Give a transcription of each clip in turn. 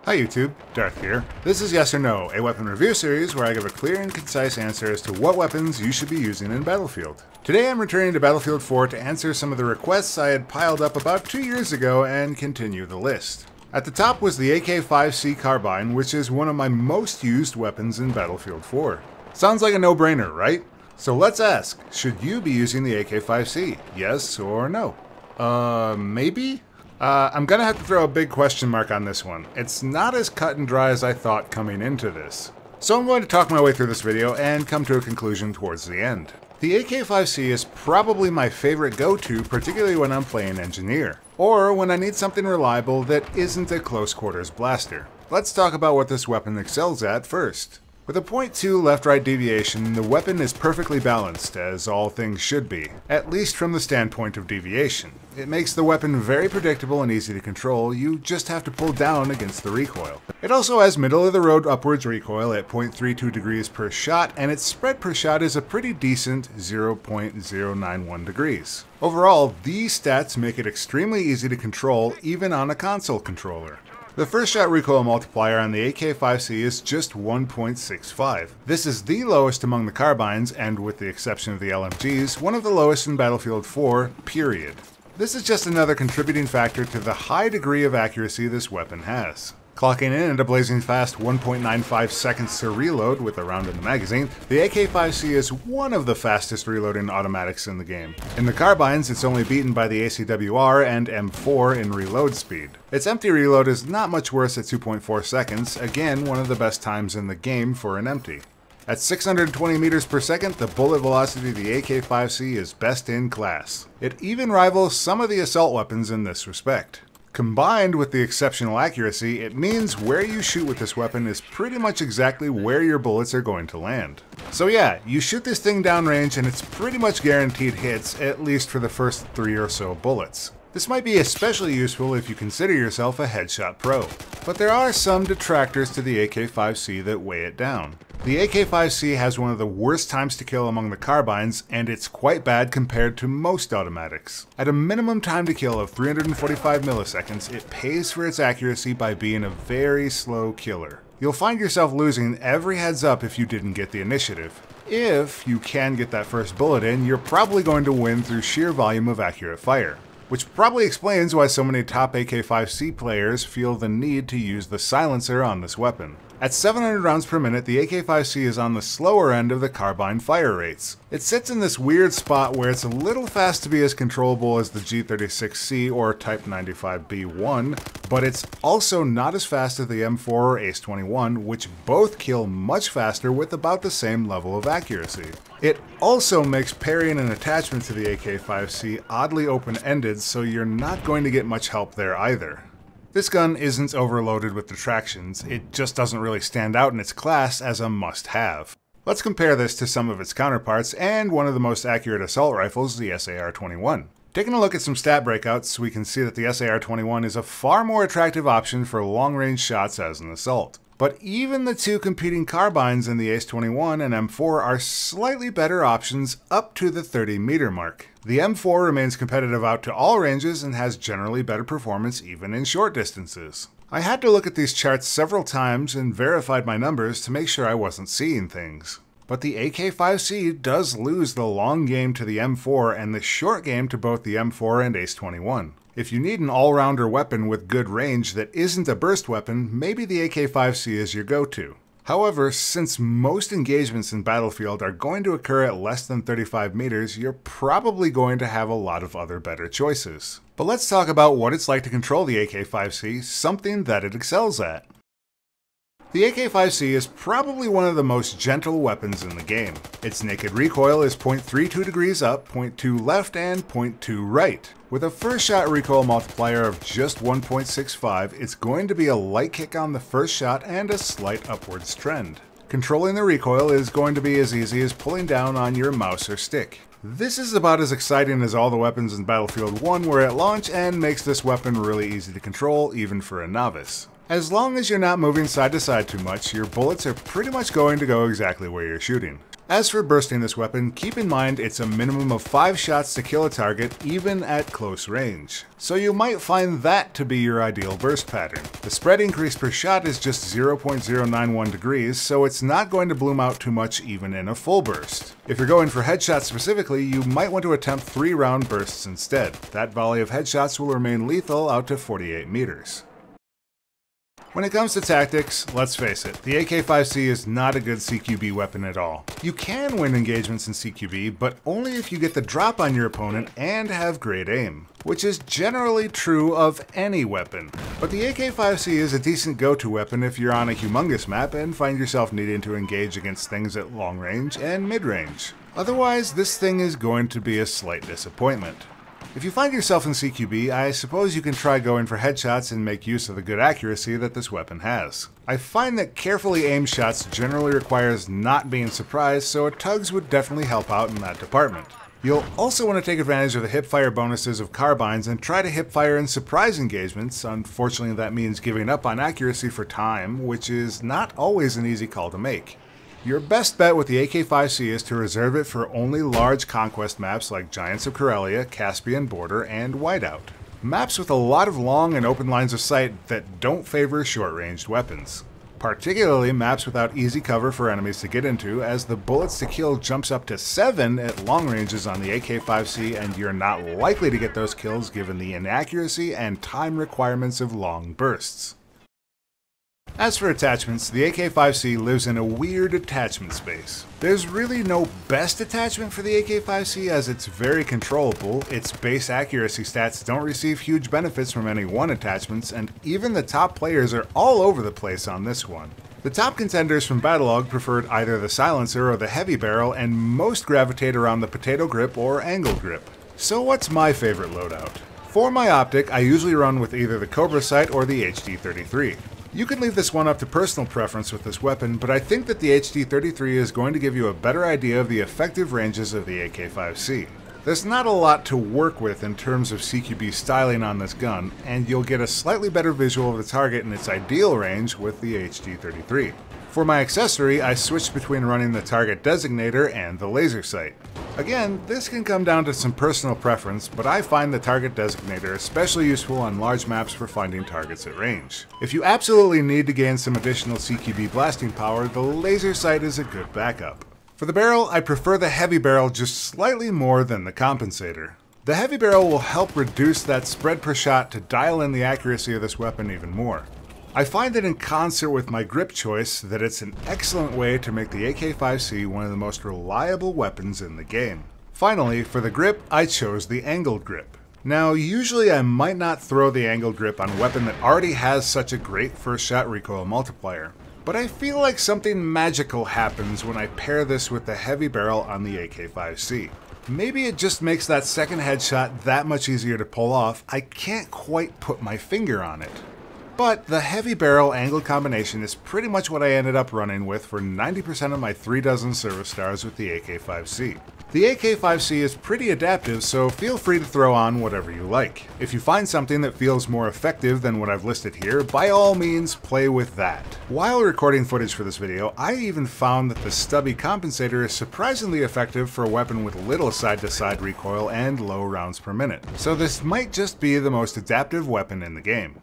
Hi YouTube, Darth here. This is Yes or No, a weapon review series where I give a clear and concise answer as to what weapons you should be using in Battlefield. Today I'm returning to Battlefield 4 to answer some of the requests I had piled up about 2 years ago and continue the list. At the top was the AK-5C Carbine, which is one of my most used weapons in Battlefield 4. Sounds like a no-brainer, right? So let's ask, should you be using the AK-5C? Yes or no? Maybe? I'm gonna have to throw a big question mark on this one. It's not as cut and dry as I thought coming into this. So I'm going to talk my way through this video and come to a conclusion towards the end. The AK-5C is probably my favorite go-to, particularly when I'm playing Engineer, or when I need something reliable that isn't a close quarters blaster. Let's talk about what this weapon excels at first. With a 0.2 left-right deviation, the weapon is perfectly balanced, as all things should be, at least from the standpoint of deviation. It makes the weapon very predictable and easy to control, you just have to pull down against the recoil. It also has middle-of-the-road upwards recoil at 0.32 degrees per shot, and its spread per shot is a pretty decent 0.091 degrees. Overall, these stats make it extremely easy to control, even on a console controller. The first shot recoil multiplier on the AK-5C is just 1.65. This is the lowest among the carbines, and with the exception of the LMGs, one of the lowest in Battlefield 4, period. This is just another contributing factor to the high degree of accuracy this weapon has. Clocking in at a blazing fast 1.95 seconds to reload with a round in the magazine, the AK-5C is one of the fastest reloading automatics in the game. In the carbines, it's only beaten by the ACWR and M4 in reload speed. Its empty reload is not much worse at 2.4 seconds, again one of the best times in the game for an empty. At 620 meters per second, the bullet velocity of the AK-5C is best in class. It even rivals some of the assault weapons in this respect. Combined with the exceptional accuracy, it means where you shoot with this weapon is pretty much exactly where your bullets are going to land. So yeah, you shoot this thing downrange and it's pretty much guaranteed hits, at least for the first 3 or so bullets. This might be especially useful if you consider yourself a headshot pro. But there are some detractors to the AK-5C that weigh it down. The AK-5C has one of the worst times to kill among the carbines, and it's quite bad compared to most automatics. At a minimum time to kill of 345 milliseconds, it pays for its accuracy by being a very slow killer. You'll find yourself losing every heads up if you didn't get the initiative. If you can get that first bullet in, you're probably going to win through sheer volume of accurate fire. Which probably explains why so many top AK-5C players feel the need to use the silencer on this weapon. At 700 rounds per minute, the AK-5C is on the slower end of the carbine fire rates. It sits in this weird spot where it's a little fast to be as controllable as the G36C or Type 95B1, but it's also not as fast as the M4 or Ace-21, which both kill much faster with about the same level of accuracy. It also makes parrying an attachment to the AK-5C oddly open-ended, so you're not going to get much help there either. This gun isn't overloaded with detractions, it just doesn't really stand out in its class as a must-have. Let's compare this to some of its counterparts and one of the most accurate assault rifles, the SAR-21. Taking a look at some stat breakouts, we can see that the SAR-21 is a far more attractive option for long-range shots as an assault. But even the two competing carbines in the Ace-21 and M4 are slightly better options up to the 30-meter mark. The M4 remains competitive out to all ranges and has generally better performance even in short distances. I had to look at these charts several times and verified my numbers to make sure I wasn't seeing things. But the AK-5C does lose the long game to the M4 and the short game to both the M4 and Ace-21. If you need an all-rounder weapon with good range that isn't a burst weapon, maybe the AK-5C is your go-to. However, since most engagements in Battlefield are going to occur at less than 35 meters, you're probably going to have a lot of other better choices. But let's talk about what it's like to control the AK-5C, something that it excels at. The AK-5C is probably one of the most gentle weapons in the game. Its naked recoil is 0.32 degrees up, 0.2 left, and 0.2 right. With a first shot recoil multiplier of just 1.65, it's going to be a light kick on the first shot and a slight upwards trend. Controlling the recoil is going to be as easy as pulling down on your mouse or stick. This is about as exciting as all the weapons in Battlefield 1 were at launch and makes this weapon really easy to control even for a novice. As long as you're not moving side to side too much, your bullets are pretty much going to go exactly where you're shooting. As for bursting this weapon, keep in mind it's a minimum of 5 shots to kill a target even at close range. So you might find that to be your ideal burst pattern. The spread increase per shot is just 0.091 degrees, so it's not going to bloom out too much even in a full burst. If you're going for headshots specifically, you might want to attempt 3-round bursts instead. That volley of headshots will remain lethal out to 48 meters. When it comes to tactics, let's face it, the AK-5C is not a good CQB weapon at all. You can win engagements in CQB, but only if you get the drop on your opponent and have great aim, which is generally true of any weapon. But the AK-5C is a decent go-to weapon if you're on a humongous map and find yourself needing to engage against things at long range and mid-range. Otherwise, this thing is going to be a slight disappointment. If you find yourself in CQB, I suppose you can try going for headshots and make use of the good accuracy that this weapon has. I find that carefully aimed shots generally requires not being surprised, so a tugs would definitely help out in that department. You'll also want to take advantage of the hipfire bonuses of carbines and try to hipfire in surprise engagements. Unfortunately, that means giving up on accuracy for time, which is not always an easy call to make. Your best bet with the AK-5C is to reserve it for only large conquest maps like Giants of Karelia, Caspian Border, and Whiteout. Maps with a lot of long and open lines of sight that don't favor short-ranged weapons. Particularly maps without easy cover for enemies to get into, as the bullets to kill jumps up to 7 at long ranges on the AK-5C, and you're not likely to get those kills given the inaccuracy and time requirements of long bursts. As for attachments, the AK-5C lives in a weird attachment space. There's really no best attachment for the AK-5C as it's very controllable, its base accuracy stats don't receive huge benefits from any one attachments, and even the top players are all over the place on this one. The top contenders from Battlelog preferred either the silencer or the heavy barrel, and most gravitate around the potato grip or angle grip. So what's my favorite loadout? For my optic, I usually run with either the Cobra sight or the HD-33. You can leave this one up to personal preference with this weapon, but I think that the HD-33 is going to give you a better idea of the effective ranges of the AK-5C. There's not a lot to work with in terms of CQB styling on this gun, and you'll get a slightly better visual of the target in its ideal range with the HD-33. For my accessory, I switched between running the target designator and the laser sight. Again, this can come down to some personal preference, but I find the target designator especially useful on large maps for finding targets at range. If you absolutely need to gain some additional CQB blasting power, the laser sight is a good backup. For the barrel, I prefer the heavy barrel just slightly more than the compensator. The heavy barrel will help reduce that spread per shot to dial in the accuracy of this weapon even more. I find that in concert with my grip choice that it's an excellent way to make the AK-5C one of the most reliable weapons in the game. Finally, for the grip, I chose the angled grip. Now, usually I might not throw the angled grip on a weapon that already has such a great first shot recoil multiplier, but I feel like something magical happens when I pair this with the heavy barrel on the AK-5C. Maybe it just makes that second headshot that much easier to pull off. I can't quite put my finger on it. But the heavy barrel angled combination is pretty much what I ended up running with for 90% of my 3 dozen service stars with the AK-5C. The AK-5C is pretty adaptive, so feel free to throw on whatever you like. If you find something that feels more effective than what I've listed here, by all means play with that. While recording footage for this video, I even found that the stubby compensator is surprisingly effective for a weapon with little side-to-side recoil and low rounds per minute. So this might just be the most adaptive weapon in the game.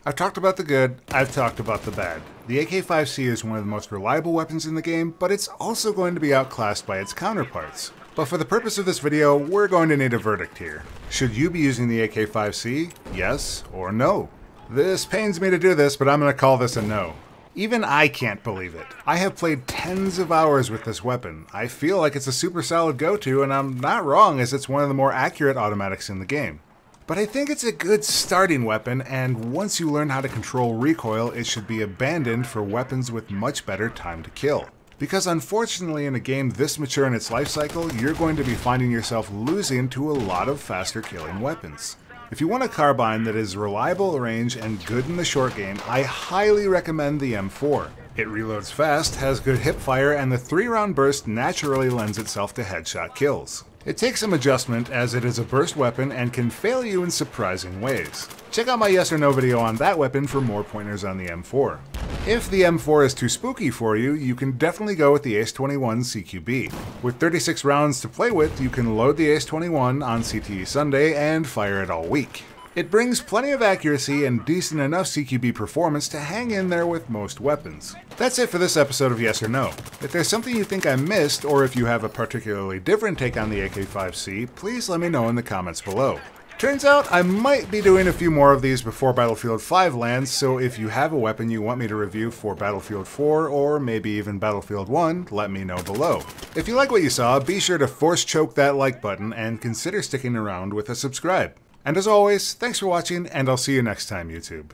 I've talked about the good, I've talked about the bad. The AK-5C is one of the most reliable weapons in the game, but it's also going to be outclassed by its counterparts. But for the purpose of this video, we're going to need a verdict here. Should you be using the AK-5C? Yes or no? This pains me to do this, but I'm going to call this a no. Even I can't believe it. I have played tens of hours with this weapon. I feel like it's a super solid go-to, and I'm not wrong as it's one of the more accurate automatics in the game. But I think it's a good starting weapon, and once you learn how to control recoil, it should be abandoned for weapons with much better time to kill. Because unfortunately in a game this mature in its life cycle, you're going to be finding yourself losing to a lot of faster killing weapons. If you want a carbine that is reliable at range and good in the short game, I highly recommend the M4. It reloads fast, has good hip fire, and the 3-round burst naturally lends itself to headshot kills. It takes some adjustment as it is a burst weapon and can fail you in surprising ways. Check out my yes or no video on that weapon for more pointers on the M4. If the M4 is too spooky for you, you can definitely go with the Ace-21 CQB. With 36 rounds to play with, you can load the Ace-21 on CTE Sunday and fire it all week. It brings plenty of accuracy and decent enough CQB performance to hang in there with most weapons. That's it for this episode of Yes or No. If there's something you think I missed, or if you have a particularly different take on the AK-5C, please let me know in the comments below. Turns out I might be doing a few more of these before Battlefield 5 lands, so if you have a weapon you want me to review for Battlefield 4 or maybe even Battlefield 1, let me know below. If you like what you saw, be sure to force choke that like button and consider sticking around with a subscribe. And as always, thanks for watching, and I'll see you next time, YouTube.